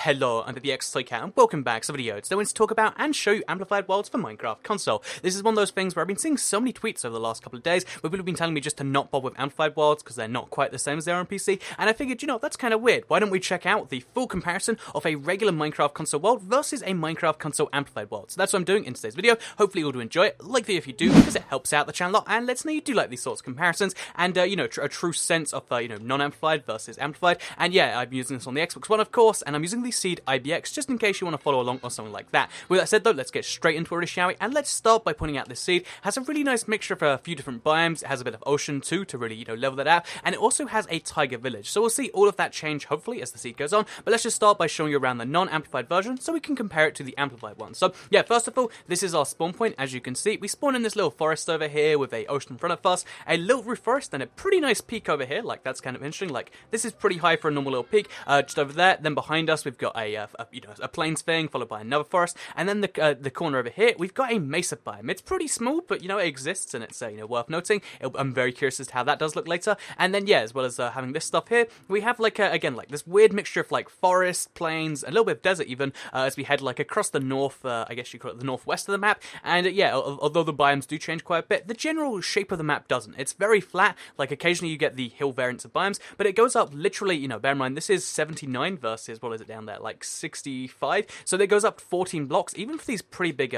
Hello, I'm the Untitled Chapter, and welcome back to the video. Today I'm going to talk about and show you amplified worlds for Minecraft console. This is one of those things where I've been seeing so many tweets over the last couple of days where people have been telling me just to not bother with amplified worlds because they're not quite the same as they are on PC, and I figured, you know, that's kind of weird. Why don't we check out the full comparison of a regular Minecraft console world versus a Minecraft console amplified world. So that's what I'm doing in today's video. Hopefully you'll do enjoy it. Like the video if you do, because it helps out the channel a lot and lets me know you do like these sorts of comparisons and, you know, a true sense of, you know, non-amplified versus amplified. And yeah, I'm using this on the Xbox One, of course, and I'm using the Seed IBX just in case you want to follow along or something like that. With that said though, let's get straight into it, shall we? And let's start by pointing out this Seed has a really nice mixture of a few different biomes. It has a bit of ocean too to really, you know, level that out, and it also has a tiger village. So we'll see all of that change hopefully as the Seed goes on, but let's just start by showing you around the non-amplified version so we can compare it to the amplified one. So yeah, first of all, this is our spawn point. As you can see, we spawn in this little forest over here with a ocean in front of us, a little roof forest, and a pretty nice peak over here. Like, that's kind of interesting. Like, this is pretty high for a normal little peak. Just over there, then behind us we've got a plains thing followed by another forest, and then the corner over here we've got a mesa biome. It's pretty small, but you know, it exists, and it's you know, worth noting. I'm very curious as to how that does look later. And then yeah, as well as having this stuff here, we have like again, like this weird mixture of like forest, plains, a little bit of desert even, as we head like across the north, I guess you call it the northwest of the map. And yeah, although the biomes do change quite a bit, the general shape of the map doesn't. It's very flat. Like, occasionally you get the hill variants of biomes, but it goes up literally, you know, bear in mind this is 79 versus, what is it down there, like 65, so it goes up 14 blocks even for these pretty big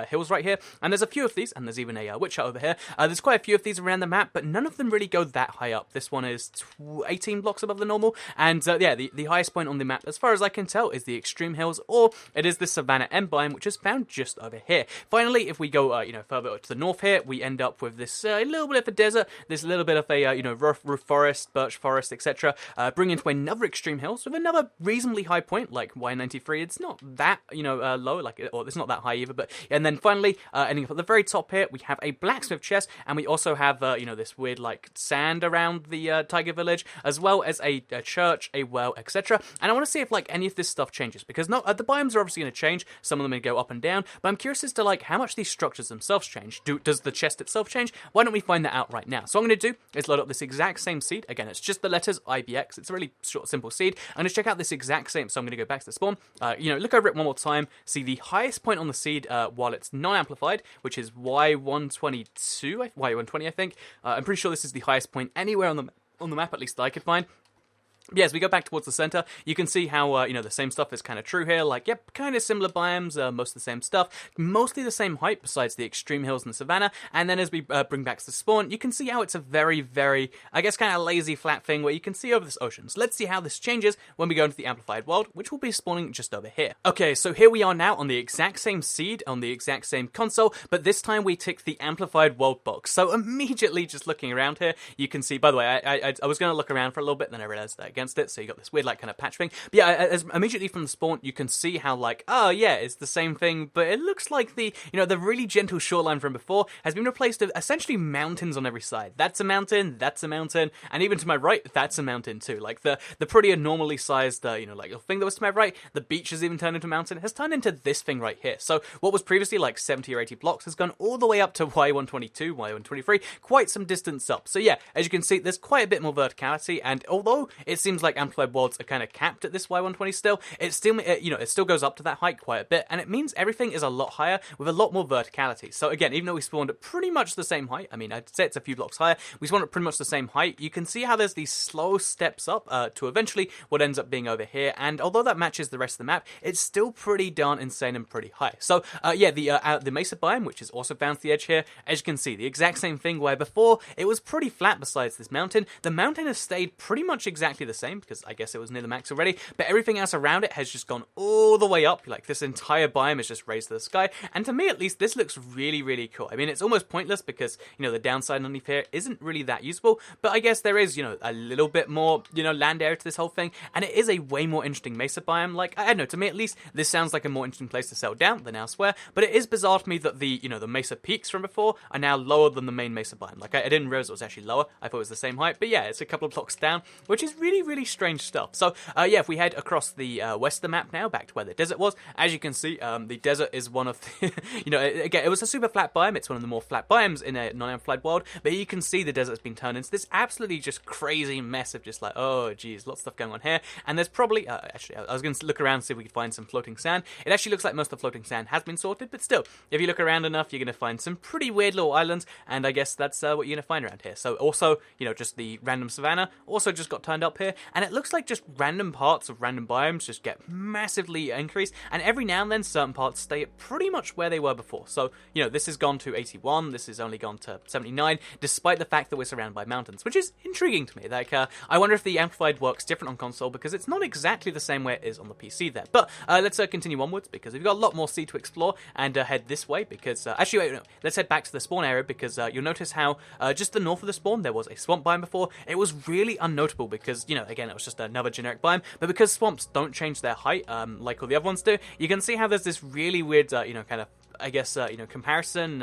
hills right here. And there's a few of these, and there's even a witch hut over here. There's quite a few of these around the map, but none of them really go that high up. This one is 18 blocks above the normal, and yeah, the highest point on the map as far as I can tell is the extreme hills, or it is the Savannah M biome, which is found just over here. Finally, if we go you know, further to the north here, we end up with this little bit of a desert, this little bit of a you know, roof forest, birch forest, etc. Bring into another extreme hills with another reasonably high point, like Y93. It's not that, you know, low, like, or it's not that high either. But and then finally, ending up at the very top here, we have a blacksmith chest, and we also have you know, this weird like sand around the tiger village, as well as a church, a well, etc. And I want to see if like any of this stuff changes, because no, the biomes are obviously going to change. Some of them may go up and down, but I'm curious as to like how much these structures themselves change. Does the chest itself change? Why don't we find that out right now? So what I'm going to do is load up this exact same seed. Again, it's just the letters IBX. It's a really short, simple seed. I'm going to check out this exact same. So I'm going to go back to the spawn. You know, look over it one more time. See the highest point on the seed while it's non-amplified, which is Y122, Y120, I think. I'm pretty sure this is the highest point anywhere on the map, at least that I could find. Yeah, as we go back towards the center, you can see how, you know, the same stuff is kind of true here. Like, yep, kind of similar biomes, most of the same stuff, mostly the same height besides the extreme hills and the savannah. And then as we bring back to the spawn, you can see how it's a very, very, I guess, kind of lazy flat thing where you can see over this ocean. So let's see how this changes when we go into the amplified world, which will be spawning just over here. Okay, so here we are now on the exact same seed, on the exact same console, but this time we tick the amplified world box. So immediately just looking around here, you can see, by the way, I was going to look around for a little bit, then I realized that against it, so you got this weird like kind of patch thing. But yeah, as immediately from the spawn you can see how like, oh yeah, it's the same thing, but it looks like the, you know, the really gentle shoreline from before has been replaced with essentially mountains on every side. That's a mountain, and even to my right, that's a mountain too. Like the pretty normally sized you know, like the thing that was to my right, the beach has even turned into a mountain, has turned into this thing right here. So what was previously like 70 or 80 blocks has gone all the way up to Y122, Y123, quite some distance up. So yeah, as you can see, there's quite a bit more verticality, and although it seems like amplified worlds are kind of capped at this Y120 still, it still, you know, it still goes up to that height quite a bit, and it means everything is a lot higher with a lot more verticality. So again, even though we spawned at pretty much the same height, I mean, I'd say it's a few blocks higher, we spawned at pretty much the same height, you can see how there's these slow steps up to eventually what ends up being over here, and although that matches the rest of the map, it's still pretty darn insane and pretty high. So yeah, the Mesa Biome, which is also found to the edge here, as you can see, the exact same thing where before it was pretty flat besides this mountain. The mountain has stayed pretty much exactly the same, because I guess it was near the max already, but everything else around it has just gone all the way up. Like, this entire biome is just raised to the sky, and to me at least, this looks really, really cool. I mean, it's almost pointless because, you know, the downside underneath here isn't really that useful, but I guess there is, you know, a little bit more, you know, land area to this whole thing, and it is a way more interesting mesa biome. Like, I don't know, to me at least, this sounds like a more interesting place to settle down than elsewhere, but it is bizarre to me that the, you know, the mesa peaks from before are now lower than the main mesa biome. Like, I didn't realize it was actually lower. I thought it was the same height, but yeah, it's a couple of blocks down, which is really, really strange stuff. So, yeah, if we head across the west of the map now, back to where the desert was, as you can see, the desert is one of the, again, it was a super flat biome. It's one of the more flat biomes in a non-amplified world, but you can see the desert's been turned into this absolutely just crazy mess of just like, oh, geez, lots of stuff going on here. And there's probably, actually, I was going to look around and see if we could find some floating sand. It actually looks like most of the floating sand has been sorted, but still, if you look around enough, you're going to find some pretty weird little islands, and I guess that's what you're going to find around here. So also, just the random savanna also just got turned up here, and it looks like just random parts of random biomes just get massively increased, and every now and then certain parts stay at pretty much where they were before. So, this has gone to 81, this has only gone to 79, despite the fact that we're surrounded by mountains, which is intriguing to me. Like, I wonder if the amplified works different on console, because it's not exactly the same way it is on the PC there. But let's continue onwards, because we've got a lot more sea to explore, and head this way, because, actually, wait, no, let's head back to the spawn area, because you'll notice how just the north of the spawn, there was a swamp biome before. It was really unnotable, because, again, it was just another generic biome, but because swamps don't change their height, like all the other ones do, you can see how there's this really weird, kind of, I guess, comparison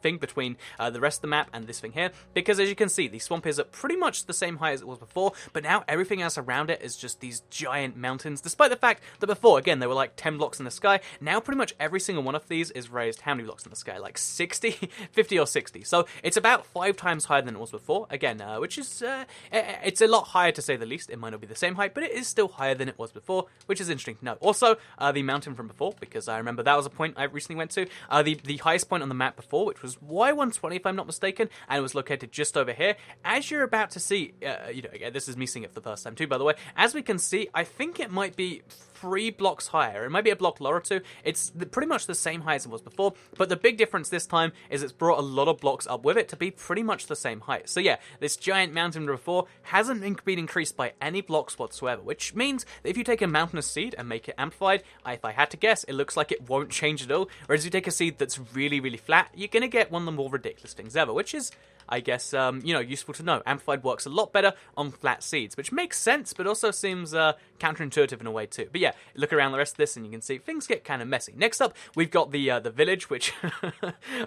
thing between the rest of the map and this thing here, because as you can see, the swamp is at pretty much the same height as it was before, but now everything else around it is just these giant mountains, despite the fact that before, again, there were like 10 blocks in the sky. Now pretty much every single one of these is raised how many blocks in the sky? Like 60? 50 or 60. So it's about 5 times higher than it was before, again, which is, it's a lot higher to say the least. It might not be the same height, but it is still higher than it was before, which is interesting to know. Also, the mountain from before, because I remember that was a point I recently went to, the highest point on the map before, which was Y120 if I'm not mistaken, and it was located just over here. As you're about to see, again, this is me seeing it for the first time too, by the way, as we can see, I think it might be 3 blocks higher. It might be a block lower too. It's pretty much the same height as it was before, but the big difference this time is it's brought a lot of blocks up with it to be pretty much the same height. So yeah, this giant mountain before hasn't been increased by any blocks whatsoever, which means that if you take a mountainous seed and make it amplified, if I had to guess, it looks like it won't change at all, whereas if you take a seed that's really, really flat, you're going to get one of the more ridiculous things ever, which is, I guess, useful to know. Amplified works a lot better on flat seeds, which makes sense, but also seems counterintuitive in a way too. But yeah, look around the rest of this and you can see things get kind of messy. Next up, we've got the village, which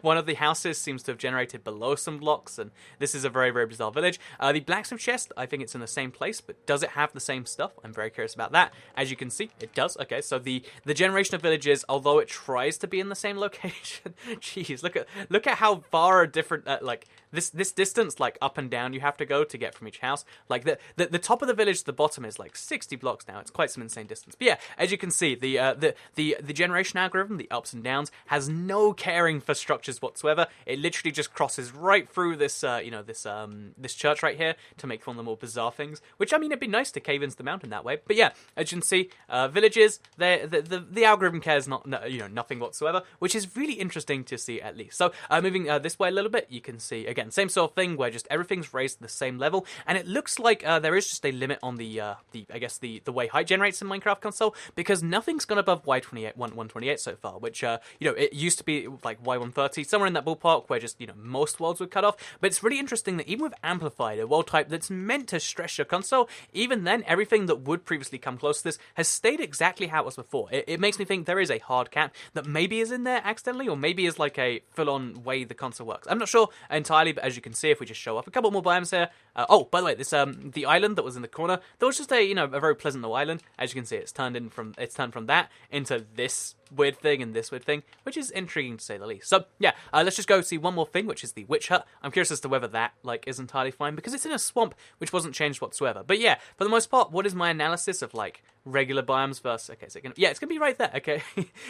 one of the houses seems to have generated below some blocks, and this is a very, very bizarre village. The blacksmith chest, I think it's in the same place, but does it have the same stuff? I'm very curious about that. As you can see, it does. Okay, so the generation of villages, although it tries to be in the same location, jeez, look at how far a different, this distance, like, up and down you have to go to get from each house. Like, the top of the village to the bottom is, like, 60 blocks now. It's quite some insane distance. But yeah, as you can see, the generation algorithm, the ups and downs, has no caring for structures whatsoever. It literally just crosses right through this, this church right here to make one of the more bizarre things, which, I mean, it'd be nice to cave into the mountain that way. But yeah, as you can see, villages, the algorithm cares nothing whatsoever, which is really interesting to see at least. So, moving this way a little bit, you can see, again, same sort of thing where just everything's raised to the same level, and it looks like there is just a limit on the way height generates in Minecraft console, because nothing's gone above Y128 so far, which it used to be like Y130, somewhere in that ballpark where just most worlds would cut off. But it's really interesting that even with Amplified, a world type that's meant to stress your console, even then everything that would previously come close to this has stayed exactly how it was before. It makes me think there is a hard cap that maybe is in there accidentally, or maybe is like a full-on way the console works. I'm not sure entirely, but as you can see, if we just show off a couple more biomes here. Oh, by the way, this the island that was in the corner, that was just a very pleasant little island. As you can see, it's turned from that into this weird thing and this weird thing, which is intriguing to say the least. So yeah, let's just go see one more thing, which is the witch hut. I'm curious as to whether that is entirely fine, because it's in a swamp which wasn't changed whatsoever. But yeah, for the most part, what is my analysis of regular biomes versus, okay, so it's gonna be right there. Okay.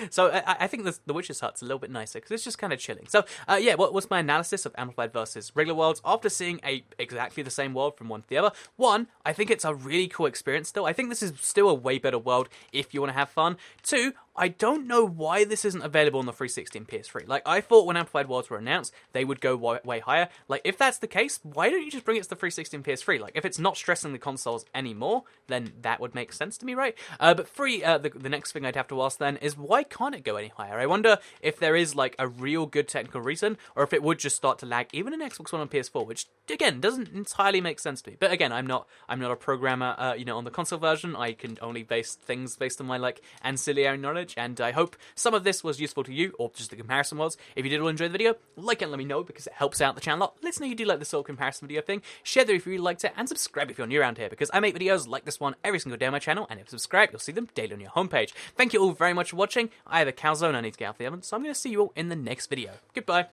So I think the witch's hut's a little bit nicer because it's just kind of chilling. So yeah, what's my analysis of amplified versus regular worlds after seeing exactly the same world from one to the other? One, I think it's a really cool experience still. I think this is still a way better world if you want to have fun. Two, I don't know why this isn't available on the 360 and PS3. I thought when Amplified Worlds were announced, they would go way higher. If that's the case, why don't you just bring it to the 360 and PS3? If it's not stressing the consoles anymore, then that would make sense to me, right? But the next thing I'd have to ask then is, why can't it go any higher? I wonder if there is, a real good technical reason, or if it would just start to lag even in Xbox One and PS4, which, again, doesn't entirely make sense to me. But again, I'm not a programmer, on the console version. I can only base things based on my, ancillary knowledge. knowledge, and I hope some of this was useful to you, or just the comparison was. If you did all enjoy the video, like it and let me know, because it helps out the channel a lot. Let us know you do like this sort of comparison video thing. Share the video if you really liked it, and subscribe if you're new around here, because I make videos like this one every single day on my channel, and if you subscribe, you'll see them daily on your homepage. Thank you all very much for watching. I have a calzone I need to get out of the oven, so I'm going to see you all in the next video. Goodbye.